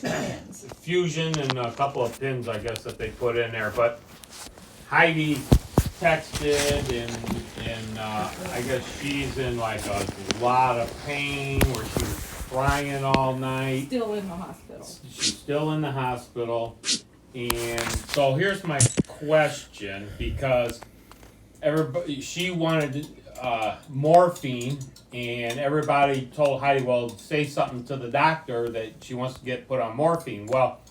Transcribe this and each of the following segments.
2 pins. fusion and a couple of pins, I guess, that they put in there. But Heidi texted, and I guess she's in like a lot of pain, where she was crying all night. Still in the hospital. She's still in the hospital. And so here's my question, because everybody, she wanted morphine, and everybody told Heidi, well, say something to the doctor that she wants to get put on morphine. Well,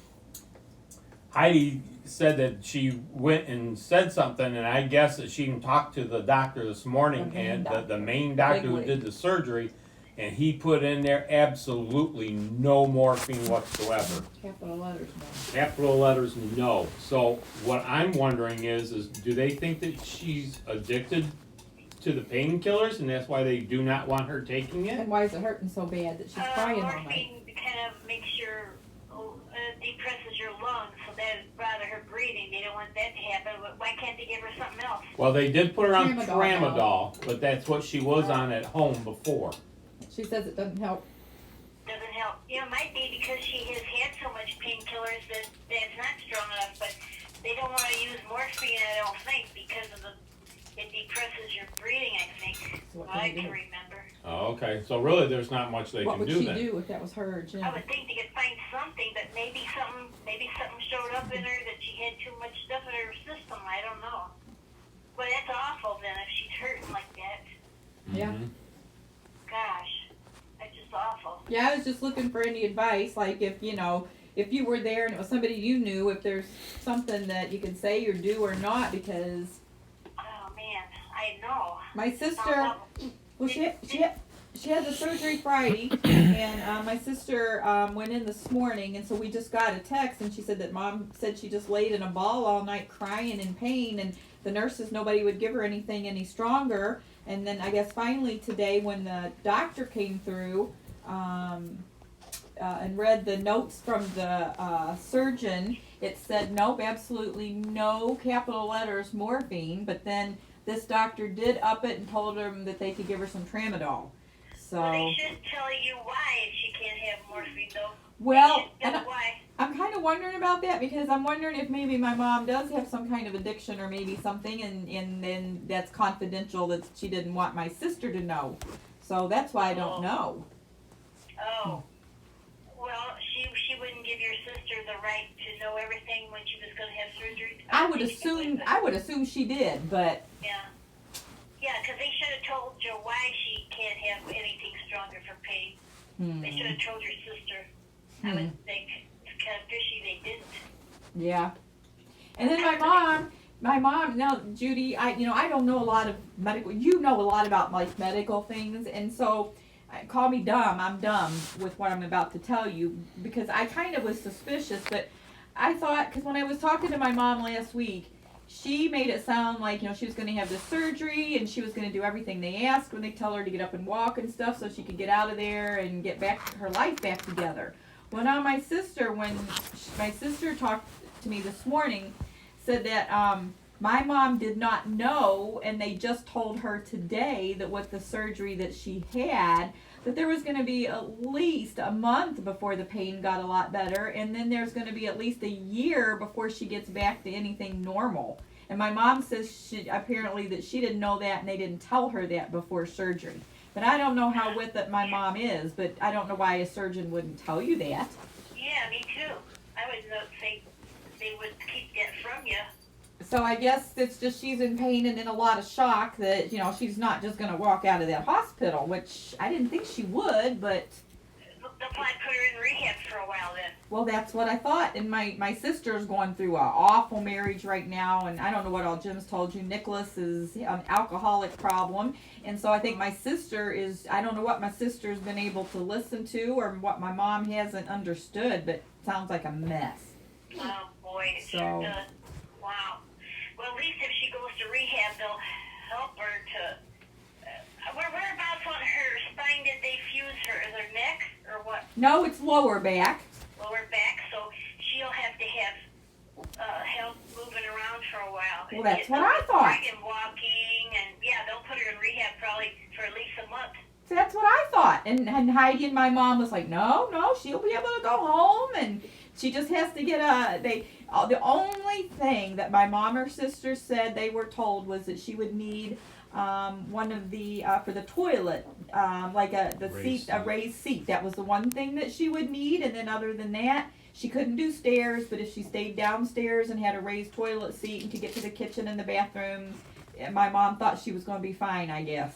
Heidi said that she went and said something, and I guess that she can talk to the doctor this morning, and the main doctor who did the surgery, and he put in there absolutely no morphine whatsoever. Capital letters, no. Capital letters, no. So what I'm wondering is do they think that she's addicted to the painkillers, and that's why they do not want her taking it? And why is it hurting so bad that she's crying all night? Morphine kind of makes your, depresses your lungs, so that would bother her breathing. They don't want that to happen. Why can't they give her something else? Well, they did put her on Tramadol. tramadol, but that's what she was on at home before. She says it doesn't help. Doesn't help. You know, it might be because she has had so much painkillers that it's not strong enough, but they don't want to use morphine, I don't think, because of it depresses your breathing, I think. So what Well, I can you can do? remember. Oh, okay. So really, there's not much they What can would do she then. do if that was her, Jim? I would think they could find something, but maybe something showed up in her that she had too much stuff in her system. I don't know. But that's awful then if she's hurting like that. Yeah. Mhm. Gosh, that's just awful. Yeah, I was just looking for any advice, like if you were there and it was somebody you knew, if there's something that you can say or do or not, because Oh man, I know. my sister, well, she had the surgery Friday, and my sister went in this morning, and so we just got a text, and she said that mom said she just laid in a ball all night crying in pain, and the nurses, nobody would give her anything any stronger. And then I guess finally today, when the doctor came through and read the notes from the surgeon, it said nope, absolutely no capital letters morphine. But then this doctor did up it and told them that they could give her some tramadol. So Well, they should tell you why if she can't have morphine, though. well, They should and tell why. I'm kind of wondering about that, because I'm wondering if maybe my mom does have some kind of addiction or maybe something, and that's confidential that she didn't want my sister to know. So that's why I don't know. Oh. Well, she wouldn't give your sister the right to know everything when she was going to have surgery. I would assume she did, but Yeah. Yeah, because they should have told you why she can't have anything stronger for pain. They should have told your sister. I would think. It's kind of fishy they didn't. yeah. And then my mom, now Judy, I don't know a lot of medical, you know a lot about like medical things, and so call me dumb, I'm dumb with what I'm about to tell you, because I kind of was suspicious, but I thought, because when I was talking to my mom last week, she made it sound like, she was going to have this surgery and she was going to do everything they asked when they tell her to get up and walk and stuff so she could get out of there and get back her life back together. Well, now my sister, when my sister talked to me this morning, said that my mom did not know, and they just told her today that with the surgery that she had, that there was going to be at least a month before the pain got a lot better, and then there's going to be at least a year before she gets back to anything normal. And my mom says apparently that she didn't know that, and they didn't tell her that before surgery. But I don't know how with it my mom is, but I don't know why a surgeon wouldn't tell you that. Yeah, me too. I would think they would keep that from you. So I guess it's just she's in pain and in a lot of shock that, she's not just going to walk out of that hospital, which I didn't think she would, but... They'll probably put her in rehab for a while then. Well, that's what I thought. And my sister's going through an awful marriage right now, and I don't know what all Jim's told you. Nicholas is an alcoholic problem, and so I think my sister is, I don't know what my sister's been able to listen to or what my mom hasn't understood, but it sounds like a mess. Oh boy, it So- sure does. Wow. Well, at least if she goes to rehab, they'll help her to... whereabouts on her spine did they fuse her? Is her neck or what? No, it's lower back. Lower back, so she'll have to have help moving around for a while. Well, that's what I thought. And walking, and yeah, they'll put her in rehab probably for at least a month. So that's what I thought. And Heidi and my mom was like, no, she'll be able to go home, and she just has to get the only thing that my mom or sister said they were told was that she would need one of the for the toilet, like a raised seat. That was the one thing that she would need, and then other than that, she couldn't do stairs. But if she stayed downstairs and had a raised toilet seat and could get to the kitchen and the bathroom, my mom thought she was going to be fine, I guess.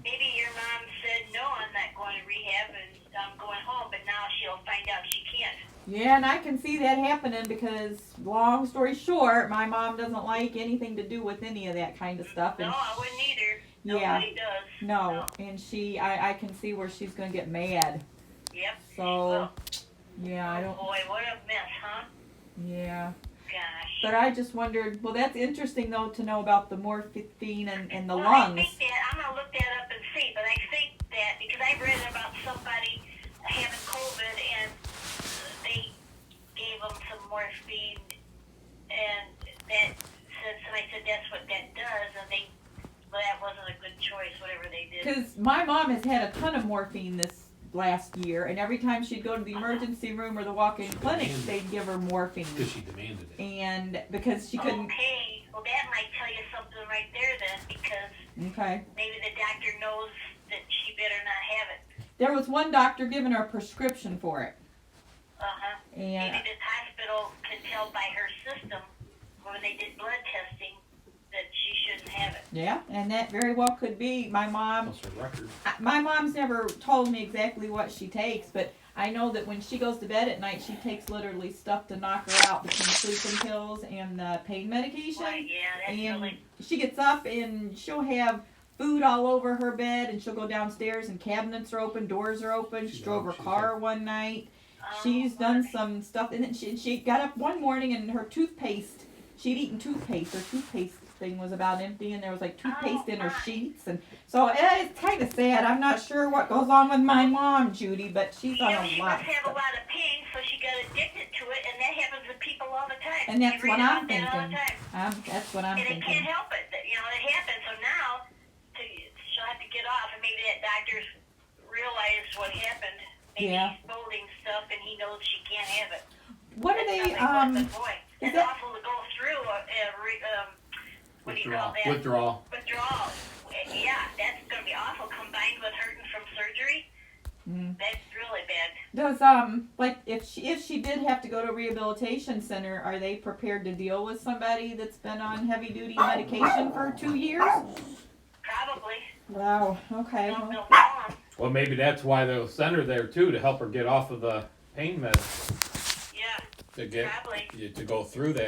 Maybe your mom said, no, I'm not going to rehab and I'm going home, but now she'll find out she can't. Yeah, and I can see that happening because, long story short, my mom doesn't like anything to do with any of that kind of stuff. No, And I wouldn't either. Yeah. Nobody does. no, and I can see where she's going to get mad. Yep. So, yeah, I Oh don't, boy, what a mess, huh? yeah. Gosh. But I just wondered, well, that's interesting, though, to know about the morphine and the Well, lungs. I think that, I'm going to look that up and see, but I think that, because I read about somebody having COVID and they gave them some morphine, and that said, somebody said that's what that does, and that wasn't a good choice, whatever they did. Because my mom has had a ton of morphine this last year, and every time she'd go to the emergency room or the walk-in clinic, they'd give her morphine. Because she demanded it. And because she couldn't, Okay, well that might tell you something right there then, because okay. maybe the doctor knows that she better not have it. There was one doctor giving her a prescription for it. Uh-huh. And Maybe this hospital can tell by her system when they did blood testing that she shouldn't have it. yeah, and that very well could be. My Plus her record. mom's never told me exactly what she takes, but I know that when she goes to bed at night, she takes literally stuff to knock her out between sleeping pills and the pain medication. Right, yeah, that's And really, she gets up and she'll have food all over her bed, and she'll go downstairs and cabinets are open, doors are open. She drove her car one night. She's done some stuff, and then she got up one morning and her toothpaste, she'd eaten toothpaste. Her toothpaste thing was about empty, and there was like toothpaste in her sheets, and so it's kind of sad. I'm not sure what goes on with my mom, Judy, but she's on a she lot must of have a stuff. lot of pain, so she got addicted to it, and that happens to people all the time. And that's You read what I'm about that all the thinking. time. That's what I'm And they thinking. can't help it. It happens. So now she'll have to get off, and maybe that doctor's realized what happened. Maybe Yeah. he's building stuff, and he knows she can't have it. What are That's they? something worth the boy. is It's that- awful to go through what do you call that? Withdrawal. Withdrawal. Yeah, that's going to be awful. Combined with hurting from surgery, that's really bad. Does like if she did have to go to a rehabilitation center, are they prepared to deal with somebody that's been on heavy duty medication for 2 years? Probably. Wow. Okay. They'll, Well, they'll tell 'em. Well, maybe that's why they'll send her there too, to help her get off of the pain meds, Yeah, to get probably. to go through that.